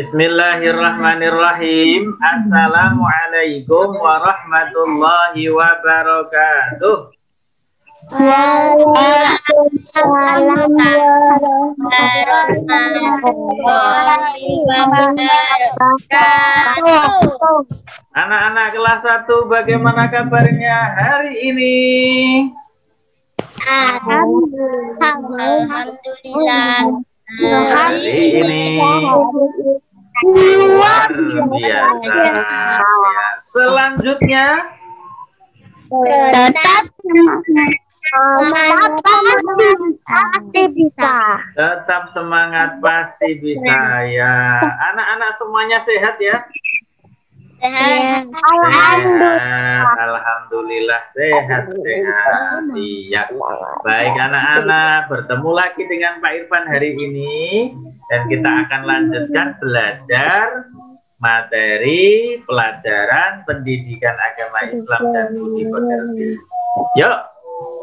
Bismillahirrahmanirrahim. Assalamualaikum warahmatullahi wabarakatuh. Waalaikumsalam warahmatullahi wabarakatuh. Anak-anak kelas 1, bagaimana kabarnya hari ini? Alhamdulillah. Hari ini luar biasa. Ya, selanjutnya Tetap pasti bisa. tetap semangat, pasti bisa ya. Anak-anak semuanya sehat ya? Sehat. Alhamdulillah sehat. Iya. Baik anak-anak, bertemu lagi dengan Pak Irfan hari ini dan kita akan lanjutkan belajar materi pelajaran pendidikan agama Islam dan budi pekerti. Yuk,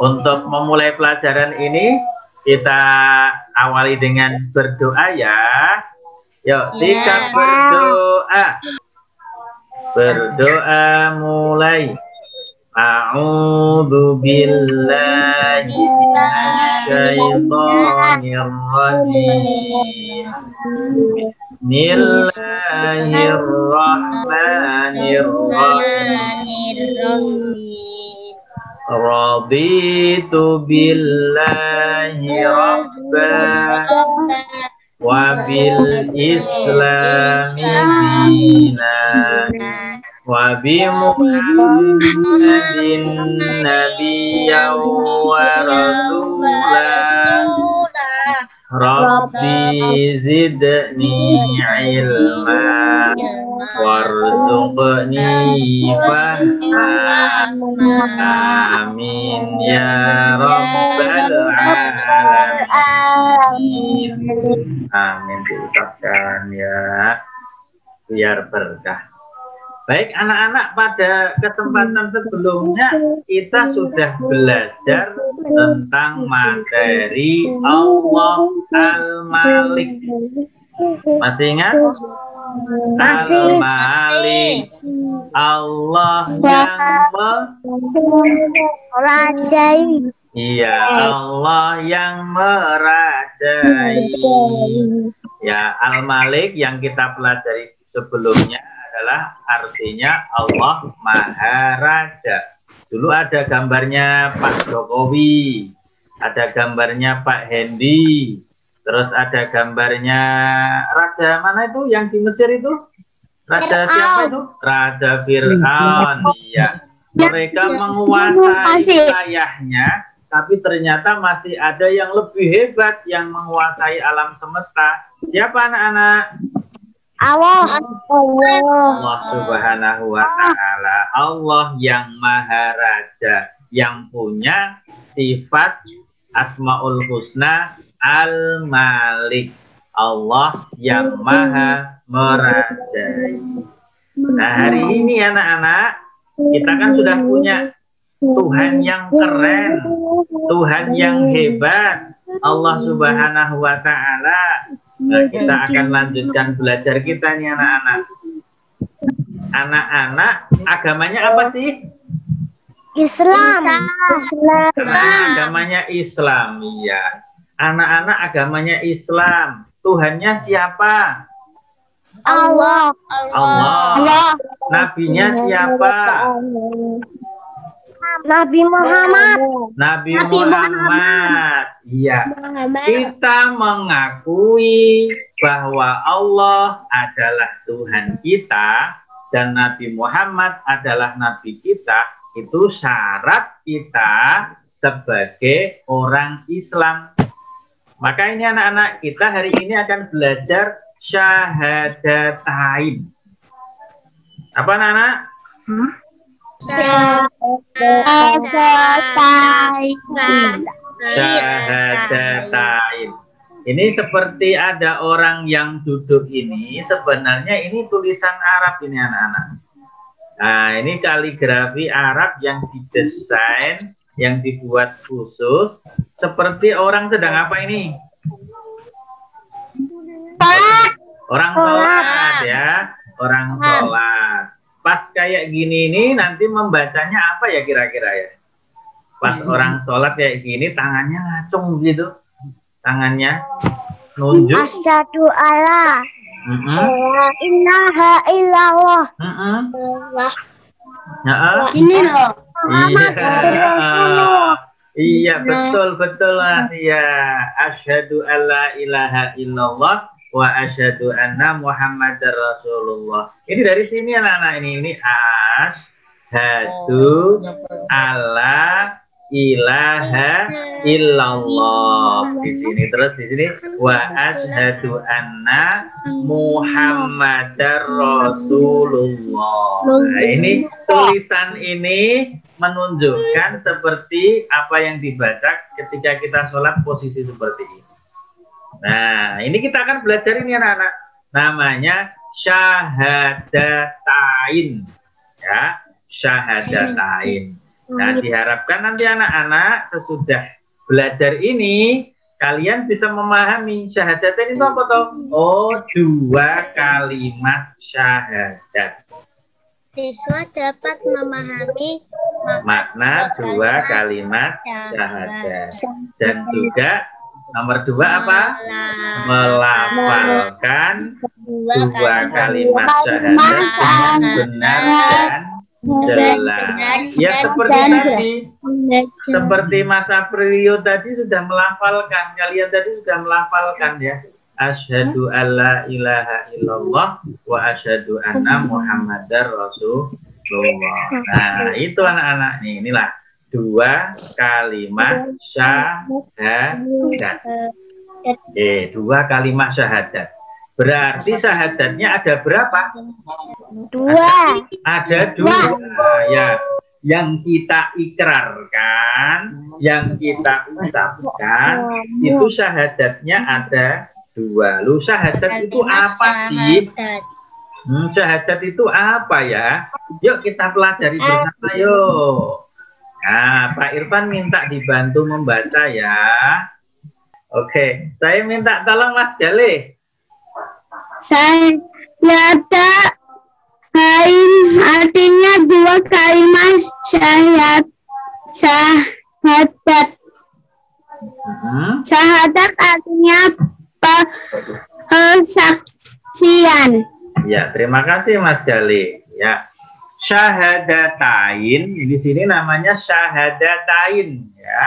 untuk memulai pelajaran ini kita awali dengan berdoa ya. Yuk, sikap berdoa. Berdoa mulai. A'udzu billahi minasyaitonir rajim. Bismillahirrahmanirrahim. Raditu billahi rabban wa bil islami dinan wa bi Muhammadin nabiyyan wa rasulan. Rabbi zidni ilma warzuqni fahma. Amin ya rabbal alamin. Amin diucapkan ya, biar berkah. Baik anak-anak, pada kesempatan sebelumnya kita sudah belajar tentang materi Allah Al-Malik. Masih ingat? Al-Malik, Allah yang merajai. Iya, Allah yang merajai. Ya, Al-Malik yang kita pelajari sebelumnya adalah artinya Allah Maharaja. Dulu ada gambarnya Pak Jokowi, ada gambarnya Pak Hendi, terus ada gambarnya Raja mana itu yang di Mesir itu? Raja siapa itu? Raja Fir'aun. Iya. Mereka menguasai wilayahnya, tapi ternyata masih ada yang lebih hebat yang menguasai alam semesta. Siapa anak-anak? Allah Subhanahu wa ta'ala. Allah yang Maharaja, yang punya sifat Asmaul Husna Al-Malik. Allah yang Maha Merajai. Nah, hari ini anak-anak, kita kan sudah punya Tuhan yang keren, Tuhan yang hebat, Allah Subhanahu wa ta'ala. Nah, kita akan lanjutkan belajar kita nih anak-anak. Anak-anak, agamanya apa sih? Islam. Agamanya Islam, iya. Anak-anak agamanya Islam. Tuhannya siapa? Allah. Allah. Nabinya siapa? Nabi Muhammad. Nabi Muhammad. Iya. Kita mengakui bahwa Allah adalah Tuhan kita dan Nabi Muhammad adalah Nabi kita. Itu syarat kita sebagai orang Islam. Maka ini anak-anak, kita hari ini akan belajar syahadatain. Apa anak-anak? Syahadatain. Ini seperti ada orang yang duduk ini, sebenarnya ini tulisan Arab ini anak-anak. Nah, ini kaligrafi Arab yang didesain, yang dibuat khusus, seperti orang sedang apa ini? Orang sholat ya, orang sholat. Pas kayak gini ini nanti membacanya apa ya kira-kira ya? Pas orang sholat kayak gini tangannya ngacung gitu, tangannya nunjuk. Asyhadu alla ilaha illallah. Gini loh. Iya, betul Mas ya. Asyhadu alla ilaha illallah wa asyhadu anna Muhammadar Rasulullah. Ini dari sini anak-anak ini asyhadu alla ilaha illallah. Di sini terus di sini wa asyhadu anna Muhammadar Rasulullah. Nah, ini tulisan ini menunjukkan seperti apa yang dibaca ketika kita sholat posisi seperti ini. Nah, ini kita akan belajar ini anak-anak. Namanya syahadatain. Ya, syahadatain. Nah, diharapkan nanti anak-anak sesudah belajar ini kalian bisa memahami syahadatain itu apa toh? Oh, 2 kalimat syahadat. Siswa dapat memahami makna 2 kalimat syahadat. Dan juga nomor 2 apa? Melafalkan 2 kalimat syahadat dengan benar dan jelas. Ya seperti tadi, seperti Mas Aprilio tadi sudah melafalkan, kalian tadi sudah melafalkan ya. Asyhadu alla ilaha illallah wa asyhadu anna Muhammadar Rasulullah. Nah, itu anak-anak nih, inilah 2 kalimat syahadat. 2 kalimat syahadat. Berarti syahadatnya ada berapa? 2. Ada 2 ya. Yang kita ikrarkan, yang kita ucapkan, itu syahadatnya ada 2. Lu syahadat itu apa sih? Syahadat itu apa ya? Yuk kita pelajari bersama yuk. Nah, Pak Irfan minta dibantu membaca ya. Oke, saya minta tolong Mas Galih. Syahadat artinya 2 kalimat syahadat. Syahadat artinya persaksian. Ya, terima kasih Mas Galih. Ya, syahadatain di sini namanya syahadatain ya.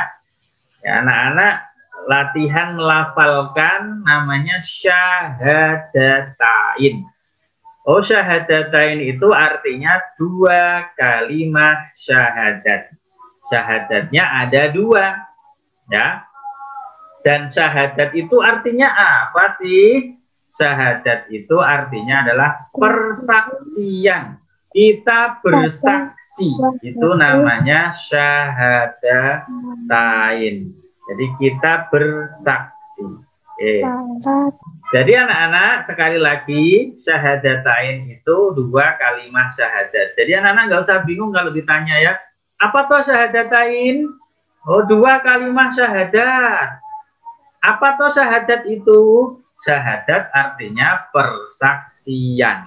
Ya, anak-anak latihan melafalkan namanya syahadatain. Oh, syahadatain itu artinya 2 kalimat syahadat. Syahadatnya ada 2 ya. Dan syahadat itu artinya apa sih? Syahadat itu artinya adalah persaksian. Kita bersaksi. Itu namanya syahadatain. Jadi kita bersaksi. Jadi anak-anak sekali lagi syahadatain itu 2 kalimat syahadat. Jadi anak-anak nggak usah bingung kalau ditanya ya. Apa tuh syahadatain? Oh, 2 kalimat syahadat. Apa toh syahadat itu? Syahadat artinya persaksian.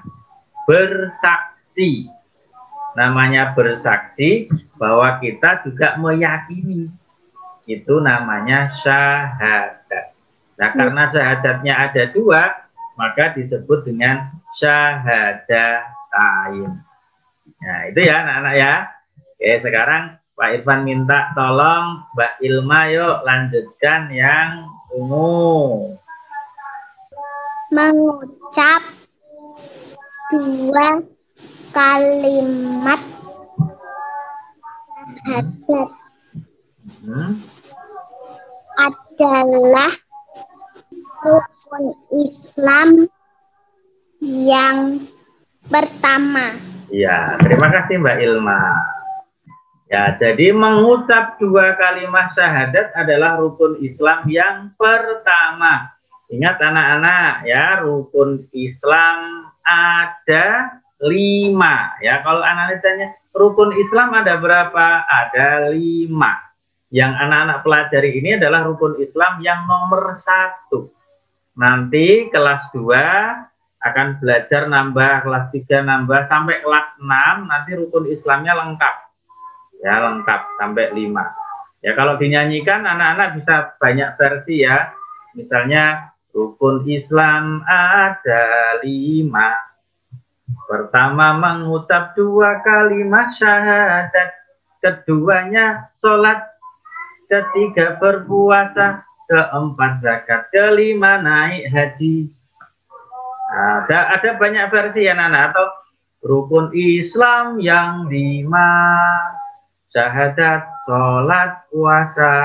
Bersaksi. Namanya bersaksi bahwa kita juga meyakini. Itu namanya syahadat. Nah, karena syahadatnya ada 2, maka disebut dengan syahadatain. Nah, itu ya anak-anak ya. Oke, sekarang Pak Irfan minta tolong Mbak Ilma yuk lanjutkan yang ungu. Mengucap 2 kalimat syahadat adalah rukun Islam yang pertama. Ya, terima kasih Mbak Ilma. Ya, jadi mengucap 2 kalimat syahadat adalah rukun Islam yang pertama. Ingat anak-anak ya, rukun Islam ada 5. Ya, kalau anak-anak tanya, rukun Islam ada berapa? Ada 5. Yang anak-anak pelajari ini adalah rukun Islam yang nomor 1. Nanti kelas 2 akan belajar nambah, kelas 3 nambah sampai kelas 6 nanti rukun Islamnya lengkap. Ya, lengkap sampai 5. Ya, kalau dinyanyikan anak-anak bisa banyak versi ya. Misalnya rukun Islam ada 5. Pertama mengucap 2 kalimat syahadat, keduanya sholat, ketiga berpuasa, keempat zakat, kelima naik haji. Ada banyak versi ya Nana, atau rukun Islam yang 5, syahadat, sholat, puasa,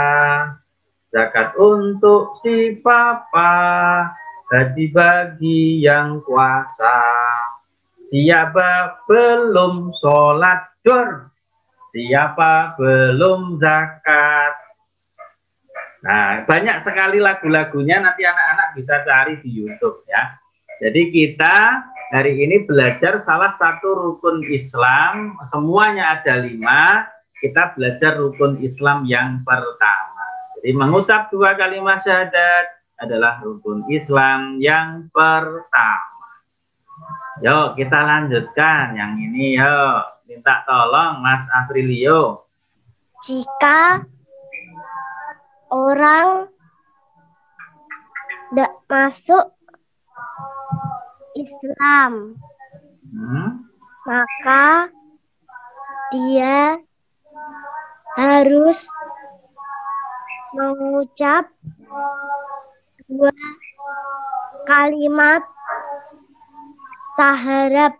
zakat untuk si papa, haji bagi yang kuasa. Siapa belum sholat dur, siapa belum zakat. Nah, banyak sekali lagu-lagunya, nanti anak-anak bisa cari di YouTube ya. Jadi kita hari ini belajar salah satu rukun Islam, semuanya ada 5, kita belajar rukun Islam yang pertama. Jadi mengucap 2 kalimat syahadat adalah rukun Islam yang pertama. Yuk kita lanjutkan yang ini, yuk minta tolong Mas Aprilio. Jika orang tidak masuk Islam, maka dia harus mengucap 2 kalimat syahadat.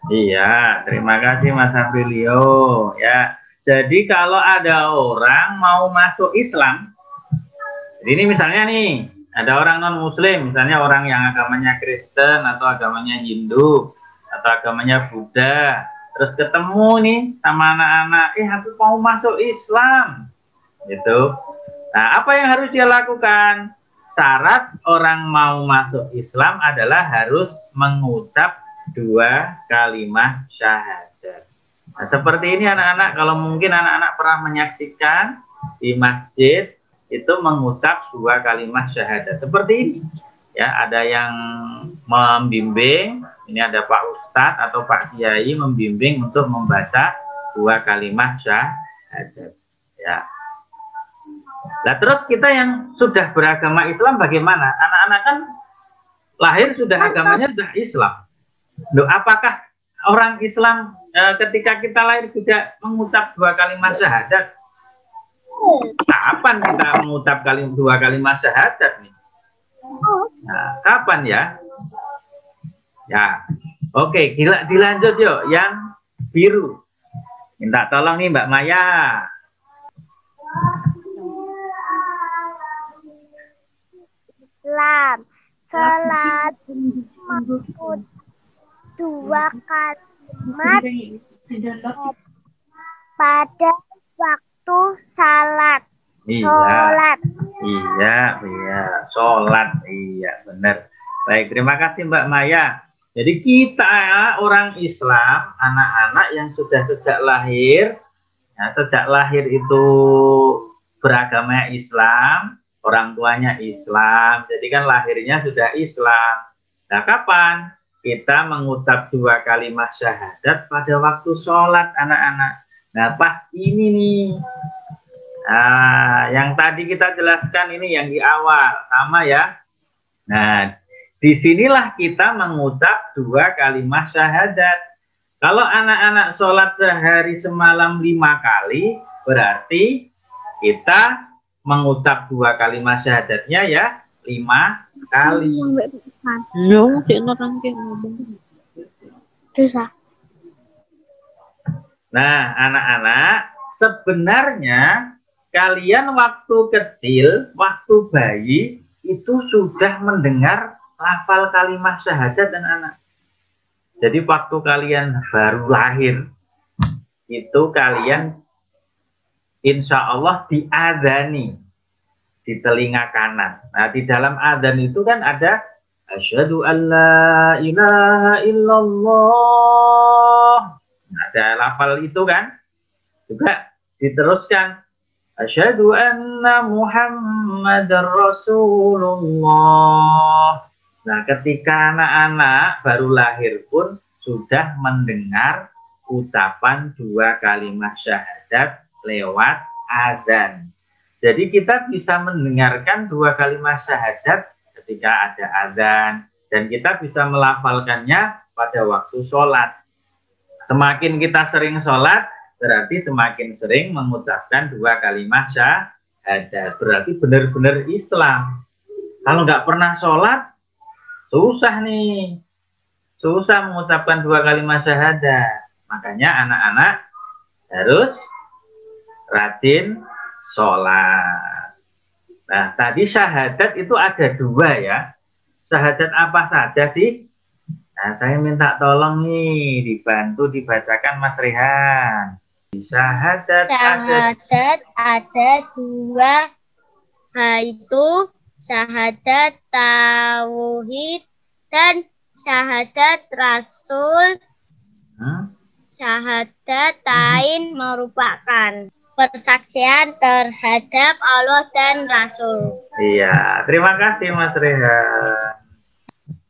Iya, terima kasih Mas Aprilio ya. Jadi kalau ada orang mau masuk Islam, jadi ini misalnya nih, ada orang non-muslim, misalnya orang yang agamanya Kristen atau agamanya Hindu atau agamanya Buddha, terus ketemu nih sama anak-anak, aku mau masuk Islam, gitu. Nah, apa yang harus dia lakukan? Syarat orang mau masuk Islam adalah harus mengucap 2 kalimat syahadat. Nah, seperti ini anak-anak, kalau mungkin anak-anak pernah menyaksikan di masjid, itu mengucap 2 kalimat syahadat. Seperti ini. Ya, ada yang membimbing, ini ada Pak Ustadz atau Pak Kiai membimbing untuk membaca 2 kalimat syahadat. Ya. Nah, terus kita yang sudah beragama Islam bagaimana? Anak-anak kan lahir sudah agamanya sudah Islam. Loh, apakah orang Islam ketika kita lahir juga mengucap 2 kalimat syahadat? Kapan kita mengucap 2 kalimat syahadat nih? Nah, kapan ya? Ya, oke, dilanjut yuk. Yang biru. Minta tolong nih Mbak Maya. Islam, salat, mengucap 2 kalimat pada waktu salat. Sholat. Iya, sholat, iya benar. Baik, terima kasih Mbak Maya. Jadi kita orang Islam, anak-anak yang sudah sejak lahir itu beragama Islam, orang tuanya Islam, jadi kan lahirnya sudah Islam. Nah, kapan kita mengucap 2 kalimat syahadat? Pada waktu sholat anak-anak. Nah, pas ini nih. Nah, yang tadi kita jelaskan ini yang di awal, sama ya. Nah, disinilah kita mengucap 2 kalimat syahadat. Kalau anak-anak sholat sehari semalam 5 kali, berarti kita mengucap 2 kalimat syahadatnya ya 5 kali. Nah, anak-anak, sebenarnya kalian waktu kecil, waktu bayi, itu sudah mendengar lafal kalimat syahadat dan anak. Jadi waktu kalian baru lahir, itu kalian insya Allah diadzani di telinga kanan. Nah, di dalam adzan itu kan ada asyhadu alla ilaha illallah. Ada lafal itu kan. Juga diteruskan Asyhadu anna Muhammadar Rasulullah. Nah, ketika anak-anak baru lahir pun sudah mendengar ucapan dua kalimat syahadat lewat azan. Jadi kita bisa mendengarkan dua kalimat syahadat ketika ada azan dan kita bisa melafalkannya pada waktu sholat. Semakin kita sering sholat, berarti semakin sering mengucapkan dua kalimat syahadat. Berarti benar-benar Islam. Kalau nggak pernah sholat, susah nih. Susah mengucapkan dua kalimat syahadat. Makanya anak-anak harus rajin sholat. Nah, tadi syahadat itu ada dua ya. Syahadat apa saja sih? Nah, saya minta tolong nih dibantu dibacakan Mas Rehan. Syahadat ada dua, yaitu syahadat tauhid dan syahadat rasul. Syahadatain merupakan persaksian terhadap Allah dan Rasul. Iya, terima kasih Mas Rehan.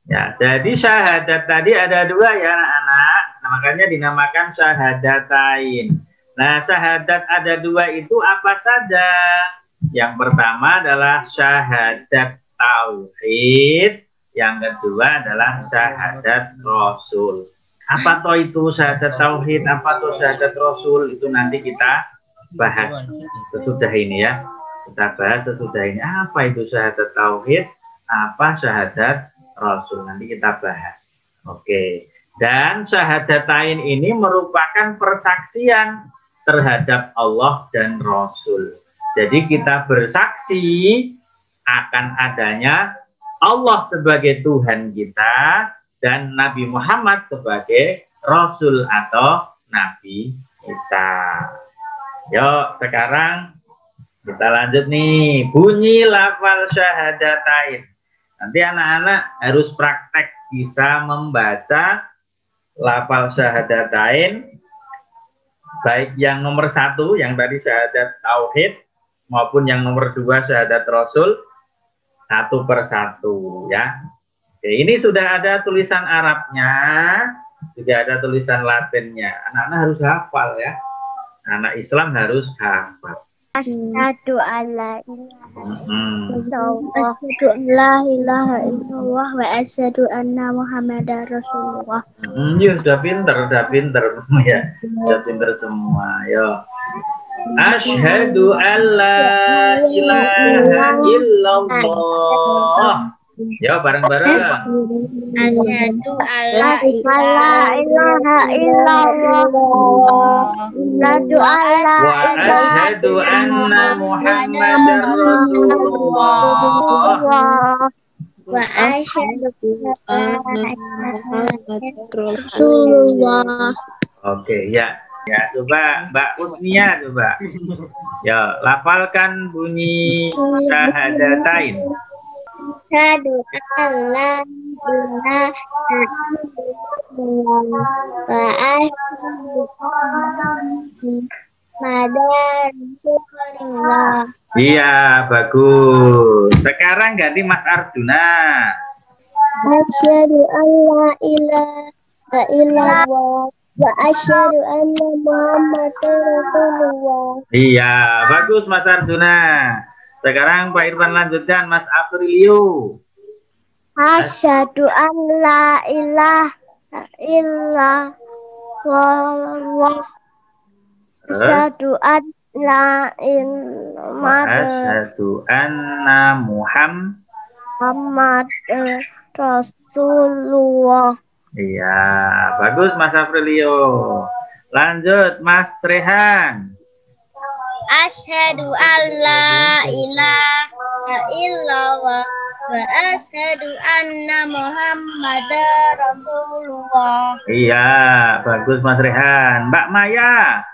Ya, jadi syahadat tadi ada dua ya anak-anak, nah, makanya dinamakan syahadatain. Nah, syahadat ada dua itu apa saja? Yang pertama adalah syahadat tauhid, yang kedua adalah syahadat rasul. Apa toh itu syahadat tauhid, apa toh syahadat rasul, itu nanti kita bahas sesudah ini ya. Kita bahas sesudah ini apa itu syahadat tauhid, apa syahadat rasul, nanti kita bahas. Oke. Dan syahadatain ini merupakan persaksian terhadap Allah dan Rasul. Jadi kita bersaksi akan adanya Allah sebagai Tuhan kita dan Nabi Muhammad sebagai Rasul atau Nabi kita. Yuk, sekarang kita lanjut nih. Bunyi lafal syahadatain. Nanti anak-anak harus praktek bisa membaca lafal syahadatain, baik yang nomor 1, yang tadi syahadat tauhid, maupun yang nomor 2, syahadat rasul, satu persatu ya. Oke, ini sudah ada tulisan Arabnya, juga ada tulisan Latinnya. Anak-anak harus hafal ya. Anak Islam harus hafal. Asyhadu alla ilaha illallah wa asyhadu anna Muhammadar Rasulullah. Ya, sudah pinter ya. Sudah pinter semua. Yo. Asyhadu alla ilaha illallah. Ya, bareng-bareng. Asyhadu alla ilaha illallah. Asyhadu anna Muhammadar Rasulullah. Wa asyhadu anna Muhammadar Rasulullah. Oke, ya. Ya, coba Mbak Usnia coba. Ya, lafalkan bunyi syahadatain. Asyhadu alla ilaha illallah wa asyhadu anna Rasulullah. Iya, bagus. Sekarang ganti Mas Arjuna. Asyhadu alla ilaha illallah wa asyhadu anna Muhammadar Rasulullah. Iya, bagus Mas Arjuna. Sekarang Pak Irfan lanjutkan Mas Aprilio. Asyhadu an la ilaha illallah. Asyhadu an la Asyhadu anna Muhammad Rasulullah. Iya, bagus Mas Aprilio. Lanjut Mas Rehan. Asyhadu an la ilaha illallah wa asyhadu anna Muhammadar Rasulullah. Iya, bagus Mas Rehan. Mbak Maya.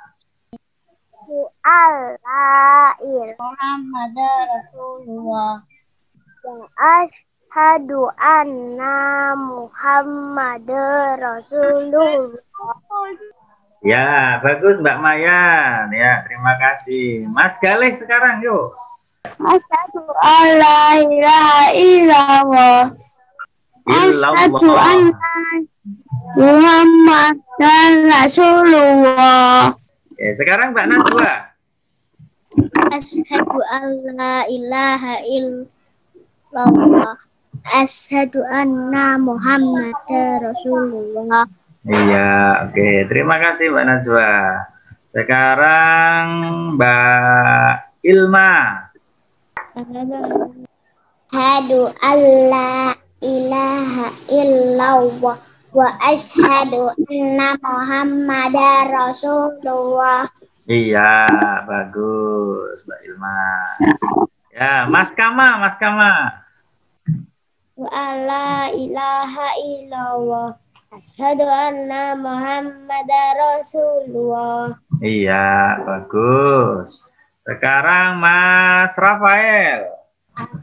Allah Muhammadar Rasulullah. Asyhadu anna Muhammadar Rasulullah. Ya, bagus Mbak Mayan. Ya, terima kasih. Mas Galih sekarang yuk. Asyhadu alla ilaha illallah. Asyhadu Illallah. anna Muhammadan Rasulullah. Ya, sekarang Mbak Najwa. Asyhadu alla ilaha illallah. Asyhadu anna Muhammadar Rasulullah. Iya, oke. Terima kasih Mbak Najwa. Sekarang Mbak Ilma. Asyhadu alla ilaha illallah wa asyhadu anna Muhammadar Rasulullah. Iya, bagus Mbak Ilma. Ya, Mas Kama, Mas Kama. Wa alla ilaha illallah. Asyhadu anna Muhammadar Rasulullah. Iya, bagus. Sekarang Mas Rafael.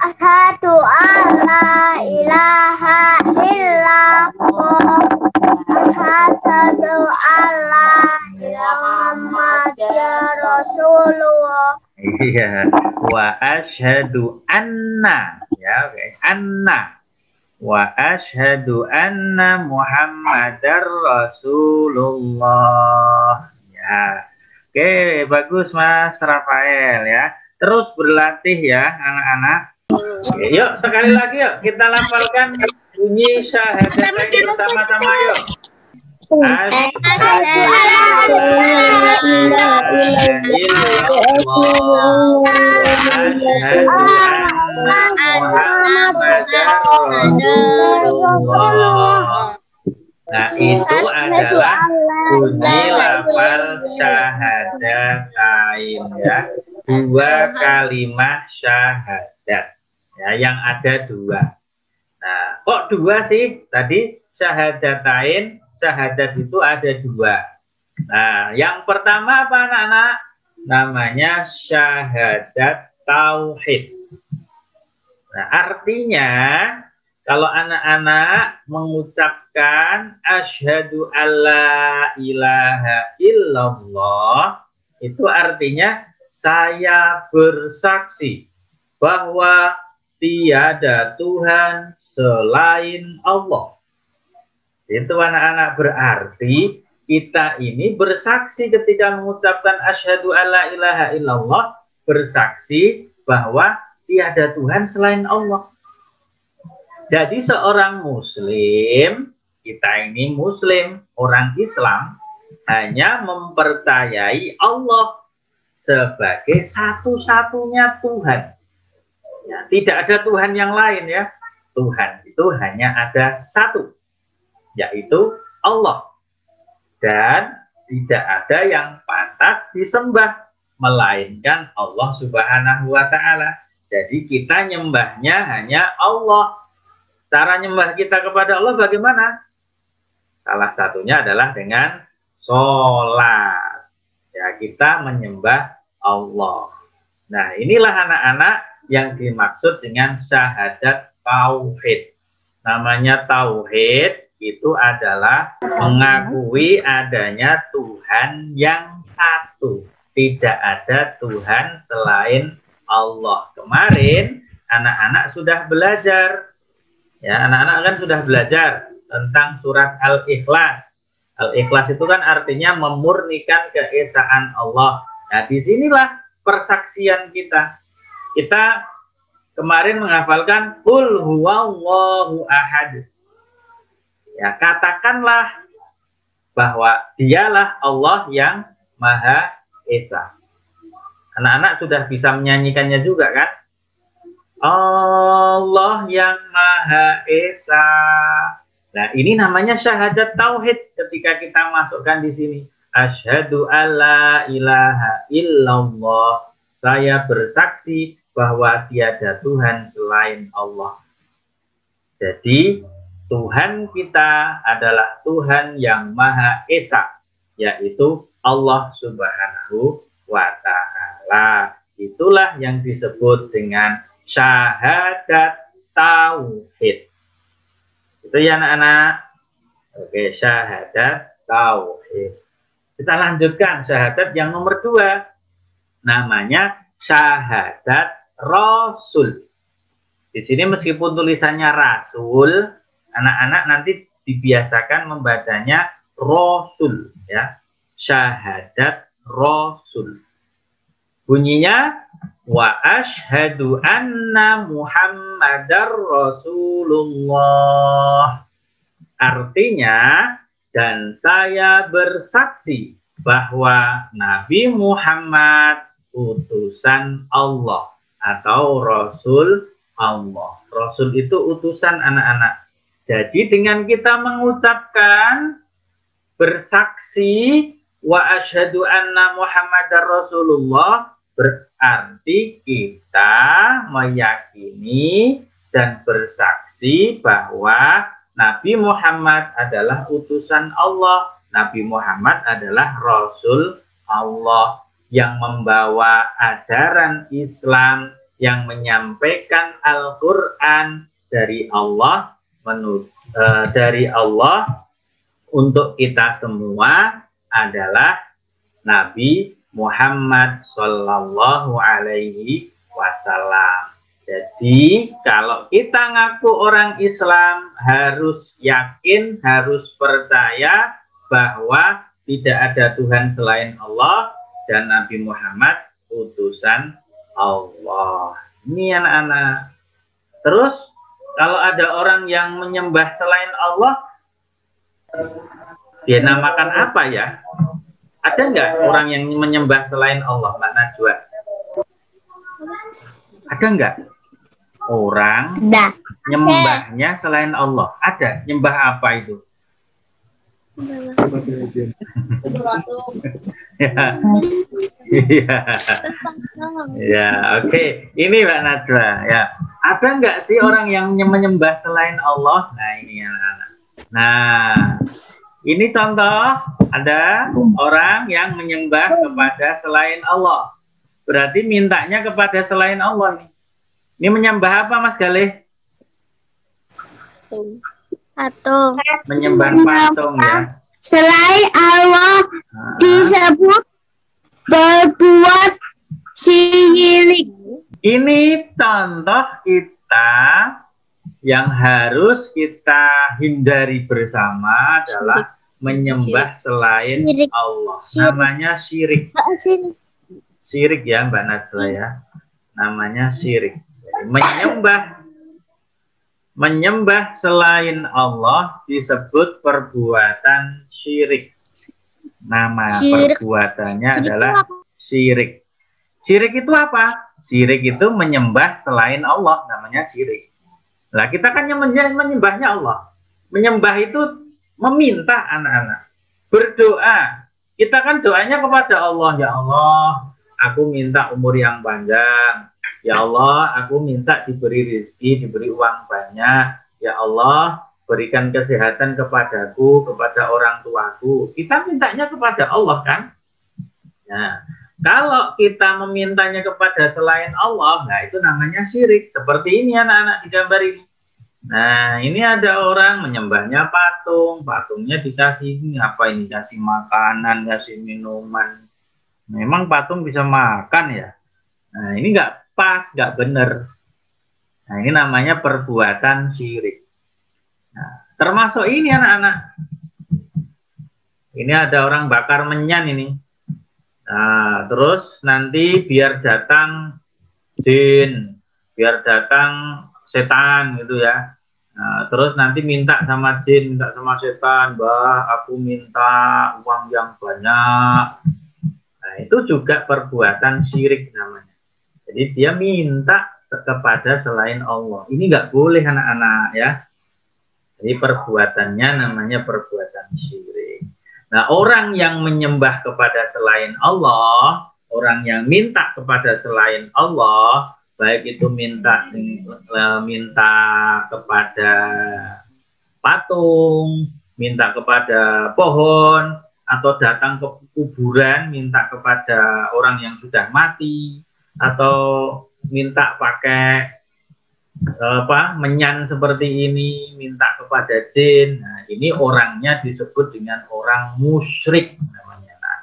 Asyhadu alla ilaha illallah. Asyhadu alla ilaha Muhammadar Rasulullah. Iya, wa asyhadu anna. Ya, oke. Anna. Wa asyhadu anna Muhammadar Rasulullah. Ya. Oke, bagus Mas Rafael ya. Terus berlatih ya anak-anak. Oke, yuk sekali lagi yuk kita lafalkan bunyi syahadat bersama-sama yuk. Asyhadu alla ilaha illallah wa asyhadu anna Muhammadar Rasulullah. Nah, itu adalah bunyi lafal syahadatain ya. Dua kalimat syahadat. Ya, yang ada dua. Nah, kok dua sih? Tadi syahadatain, syahadat itu ada dua. Nah, yang pertama apa anak-anak? Namanya syahadat tauhid. Nah, artinya kalau anak-anak mengucapkan asyhadu alla ilaha illallah, itu artinya saya bersaksi bahwa tiada Tuhan selain Allah. Itu anak-anak, berarti kita ini bersaksi ketika mengucapkan asyhadu alla ilaha illallah, bersaksi bahwa tiada Tuhan selain Allah. Jadi seorang muslim, kita ini muslim, orang Islam, hanya mempercayai Allah sebagai satu-satunya Tuhan. Ya, tidak ada Tuhan yang lain ya. Tuhan itu hanya ada satu, yaitu Allah. Dan tidak ada yang pantas disembah, melainkan Allah Subhanahu wa Ta'ala. Jadi kita nyembahnya hanya Allah. Cara nyembah kita kepada Allah bagaimana? Salah satunya adalah dengan sholat. Ya, kita menyembah Allah. Nah, inilah anak-anak yang dimaksud dengan syahadat tauhid. Namanya tauhid itu adalah mengakui adanya Tuhan yang satu. Tidak ada Tuhan selain Allah. Kemarin anak-anak sudah belajar. Ya, anak-anak kan sudah belajar tentang surat Al-Ikhlas. Al-Ikhlas itu kan artinya memurnikan keesaan Allah. Nah, disinilah persaksian kita. Kita kemarin menghafalkan Qul huwallahu ahad. Ya, katakanlah bahwa dialah Allah yang Maha Esa. Anak-anak sudah bisa menyanyikannya juga kan? Allah yang Maha Esa. Nah, ini namanya syahadat tauhid ketika kita masukkan di sini. Asyhadu alla ilaha illallah. Saya bersaksi bahwa tiada Tuhan selain Allah. Jadi, Tuhan kita adalah Tuhan yang Maha Esa, yaitu Allah Subhanahu wa Ta'ala. Itulah yang disebut dengan syahadat tauhid. Itu ya anak-anak. Oke, syahadat tauhid. Kita lanjutkan syahadat yang nomor 2. Namanya syahadat Rasul. Di sini meskipun tulisannya Rasul, anak-anak nanti dibiasakan membacanya Rasul, ya. Syahadat Rasul. Bunyinya wa asyhadu anna Muhammadar Rasulullah. Artinya, dan saya bersaksi bahwa Nabi Muhammad utusan Allah atau Rasul Allah. Rasul itu utusan, anak-anak. Jadi dengan kita mengucapkan bersaksi wa asyhadu anna Muhammadar Rasulullah, berarti kita meyakini dan bersaksi bahwa Nabi Muhammad adalah utusan Allah. Nabi Muhammad adalah Rasul Allah yang membawa ajaran Islam, yang menyampaikan Al-Quran dari Allah, untuk kita semua adalah Nabi Muhammad Sallallahu Alaihi Wasallam. Jadi kalau kita ngaku orang Islam, harus yakin, harus percaya bahwa tidak ada Tuhan selain Allah dan Nabi Muhammad utusan Allah. Ini anak-anak. Terus kalau ada orang yang menyembah selain Allah, dia namakan apa ya? Ada nggak orang yang menyembah selain Allah, Mbak Najwa? Ada nggak orang nyembahnya selain Allah? Ada. Nyembah apa itu? Ya, oke. Ini Mbak Najwa. Ya, ada nggak sih orang yang menyembah selain Allah? Nah, ini anak-anak. Nah, ini contoh ada orang yang menyembah kepada selain Allah. Berarti mintanya kepada selain Allah nih. Ini menyembah apa, Mas Galih? Patung. Menyembah patung ya. Selain Allah disebut berbuat syirik. Ini contoh kita yang harus kita hindari bersama adalah menyembah selain Allah. Namanya syirik. Syirik ya Mbak Najwa ya. Namanya syirik. Jadi, menyembah selain Allah disebut perbuatan syirik. Nama perbuatannya adalah syirik. Syirik itu apa? Syirik itu menyembah selain Allah, namanya syirik. Nah, kita kan yang menyembahnya Allah. Menyembah itu meminta, anak-anak. Berdoa. Kita kan doanya kepada Allah. Ya Allah, aku minta umur yang panjang. Ya Allah, aku minta diberi rezeki, diberi uang banyak. Ya Allah, berikan kesehatan kepadaku, kepada orang tuaku. Kita mintanya kepada Allah kan? Nah, kalau kita memintanya kepada selain Allah, nah itu namanya syirik. Seperti ini anak-anak di gambar ini. Nah, ini ada orang menyembahnya patung. Patungnya dikasih apa ini? Kasih makanan, kasih minuman. Memang patung bisa makan ya? Nah, ini nggak pas, nggak benar. Nah, ini namanya perbuatan syirik. Nah, termasuk ini anak-anak. Ini ada orang bakar menyan ini. Nah, terus nanti biar datang jin, biar datang setan gitu ya. Nah, terus nanti minta sama jin, minta sama setan, Mbah, aku minta uang yang banyak. Nah, itu juga perbuatan syirik namanya. Jadi dia minta kepada selain Allah. Ini nggak boleh anak-anak ya. Jadi perbuatannya namanya perbuatan syirik. Nah, orang yang menyembah kepada selain Allah, orang yang minta kepada selain Allah, baik itu minta kepada patung, minta kepada pohon, atau datang ke kuburan, minta kepada orang yang sudah mati, atau minta pakai menyan seperti ini, minta kepada jin. Nah, ini orangnya disebut dengan orang musyrik namanya. Nah,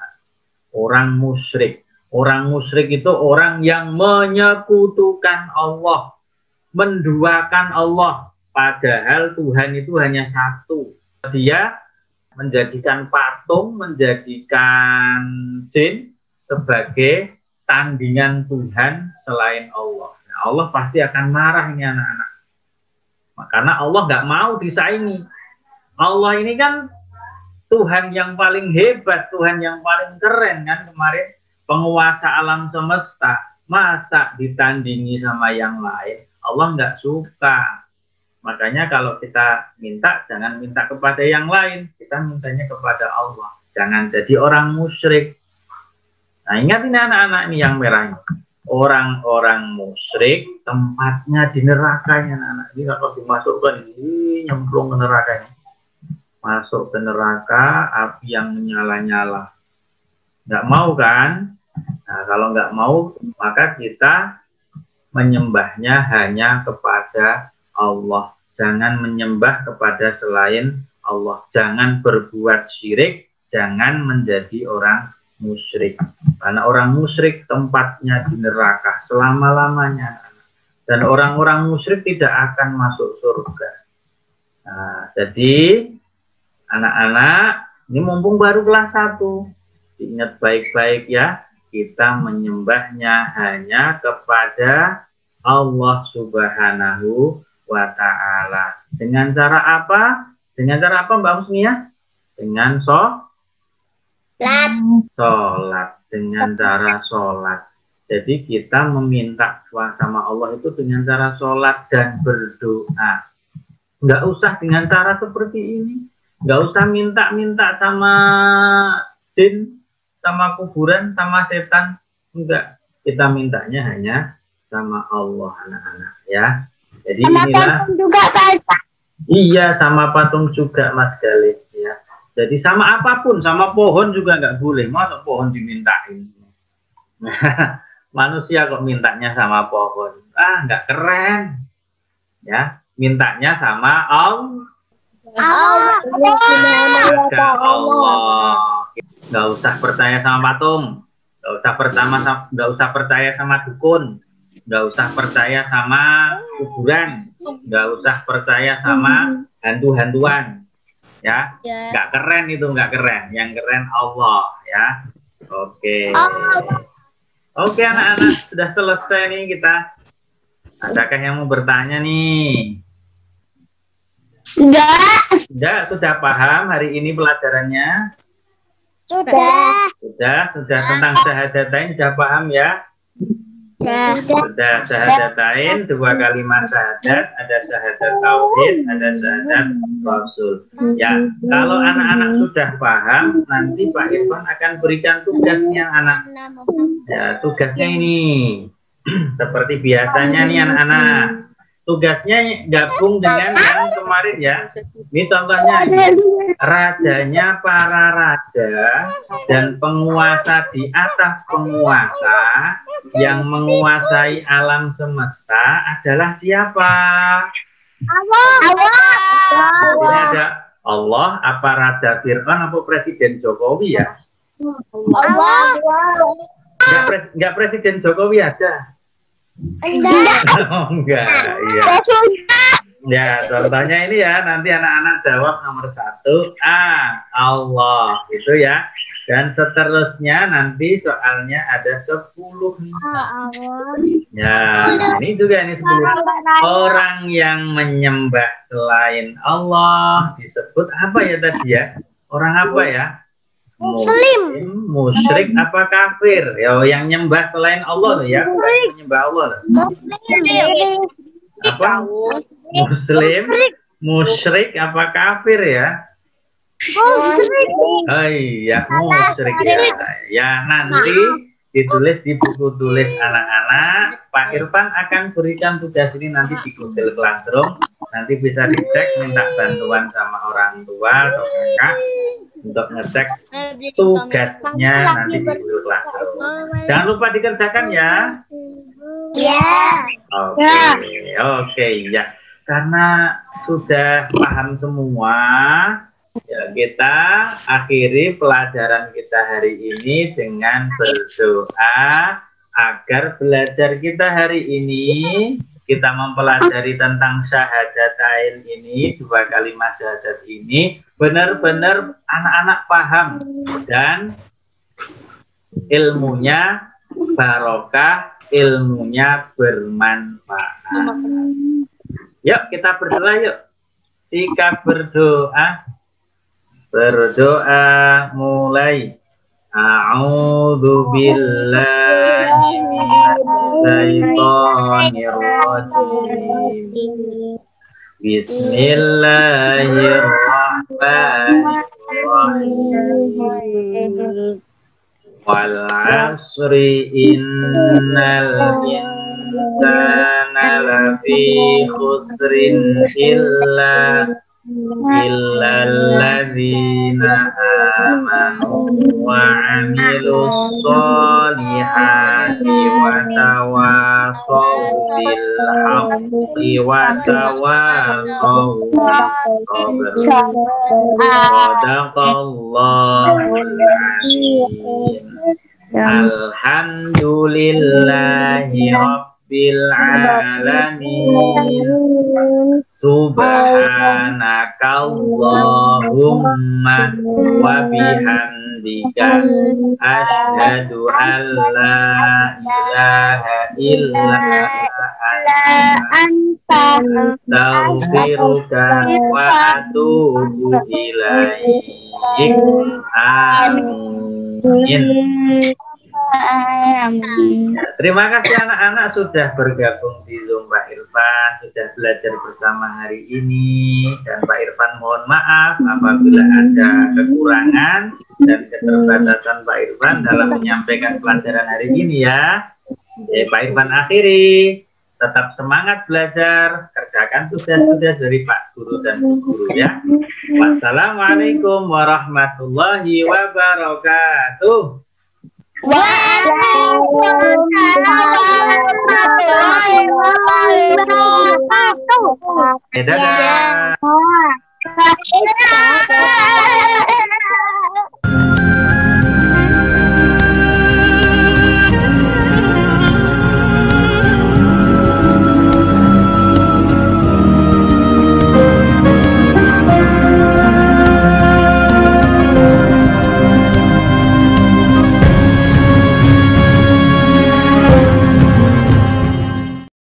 orang musyrik. Orang musyrik itu orang yang menyekutukan Allah, menduakan Allah, padahal Tuhan itu hanya satu. Dia menjadikan patung, menjadikan jin sebagai tandingan Tuhan selain Allah. Nah, Allah pasti akan marah ini anak-anak. Karena Allah nggak mau disaingi. Allah ini kan Tuhan yang paling hebat, Tuhan yang paling keren kan kemarin, penguasa alam semesta. Masa ditandingi sama yang lain? Allah nggak suka. Makanya kalau kita minta, jangan minta kepada yang lain. Kita mintanya kepada Allah. Jangan jadi orang musyrik. Nah, ingat ini anak-anak ini yang merah ini. Orang-orang musyrik tempatnya di nerakanya anak-anak. Ini kalau dimasukkan ini nyemplung ke nerakanya. Masuk ke neraka, api yang menyala-nyala. Nggak mau kan? Nah, kalau nggak mau, maka kita menyembahnya hanya kepada Allah. Jangan menyembah kepada selain Allah. Jangan berbuat syirik. Jangan menjadi orang musyrik. Karena orang musyrik tempatnya di neraka selama-lamanya. Dan orang-orang musyrik tidak akan masuk surga. Nah, jadi anak-anak, ini mumpung baru kelas 1. Ingat baik-baik ya. Kita menyembahnya hanya kepada Allah Subhanahu wa ta'ala. Dengan cara apa? Dengan cara apa Mbak Husnia? Dengan sholat. Dengan cara sholat. Jadi kita meminta sama Allah itu dengan cara sholat dan berdoa. Nggak usah dengan cara seperti ini. Nggak usah minta-minta sama jin, sama kuburan, sama setan. Enggak. Kita mintanya hanya sama Allah anak-anak ya. Jadi sama inilah juga, Pak. Iya, sama patung juga Mas Galih ya. Jadi sama apapun, sama pohon juga nggak boleh. Masa pohon dimintain? Manusia kok mintanya sama pohon? Ah, nggak keren. Ya, mintanya sama Allah. Nggak usah percaya sama patung. Nggak usah percaya sama dukun. Nggak usah percaya sama kuburan, nggak usah percaya sama hantu-hantuan, ya, nggak keren itu, nggak keren. Yang keren Allah, ya. Oke, anak-anak, sudah selesai nih kita. Adakah yang mau bertanya nih? Enggak, sudah paham hari ini pelajarannya? Sudah tentang syahadatain sudah paham ya? Sudah syahadatain, 2 kalimat syahadat, ada syahadat tauhid, ada syahadat rasul. Ya, kalau anak-anak sudah paham, nanti Pak Irfan akan berikan tugasnya anak. Ya, tugasnya ini seperti biasanya nih anak-anak. Tugasnya gabung dengan yang kemarin ya. Ini contohnya rajanya para raja dan penguasa di atas penguasa yang menguasai alam semesta adalah siapa? Allah. Ini ada Allah, apa Raja Fir'aun, apa Presiden Jokowi ya? Allah. Enggak Presiden Jokowi aja. Enggak, iya. Ya, contohnya ini ya, nanti anak-anak jawab nomor 1, Allah, itu ya. Dan seterusnya nanti soalnya ada 10 nih. Ya, ini juga ini 10. Orang yang menyembah selain Allah disebut apa ya tadi ya? Orang apa ya? Muslim. Musyrik apa kafir? Ya, yang nyembah selain Allah loh ya, bukan menyembah Allah loh. Apa? Muslim, musyrik apa kafir ya? Musyrik. Oh iya, musyrik ya. Ya, nanti ditulis di buku tulis anak-anak. Pak Irfan akan berikan tugas ini nanti di Google Classroom. Nanti bisa dicek, minta bantuan sama orang tua atau kakak untuk ngecek tugasnya nanti di Google Classroom. Jangan lupa dikerjakan ya. Ya. Oke, ya. Karena sudah paham semua, Ya, kita akhiri pelajaran kita hari ini dengan berdoa agar belajar kita hari ini, kita mempelajari tentang syahadatain ini, 2 kalimat syahadat ini, benar-benar anak-anak paham dan ilmunya barokah, ilmunya bermanfaat. Yuk kita berdoa yuk. Sikap berdoa. Berdoa mulai. A'udzu billahi minasyaitonir rajim. Bismillahirrahmanirrahim. Wal 'asri innal insana lafi khusrin illa alladzina amanu wa 'amilus sholihati wa tawassaw bil haqqi wa tawassaw bis sabr. Sadaqallahul 'azim. Alhamdulillahi rabbil alamin. Subhanakallahumma wa bihamdika asyhadu an la ilaha illa anta astaghfiruka wa atubu ilaik. Amin. Terima kasih anak-anak sudah bergabung di Zoom Pak Irfan, sudah belajar bersama hari ini, dan Pak Irfan mohon maaf apabila ada kekurangan dan keterbatasan Pak Irfan dalam menyampaikan pelajaran hari ini ya. Pak Irfan akhiri, tetap semangat belajar, kerjakan tugas-tugas dari Pak Guru dan Bu Guru ya. Wassalamualaikum warahmatullahi wabarakatuh. Waalaikumsalam warahmatullahi wabarakatuh. Dadah. Dadah.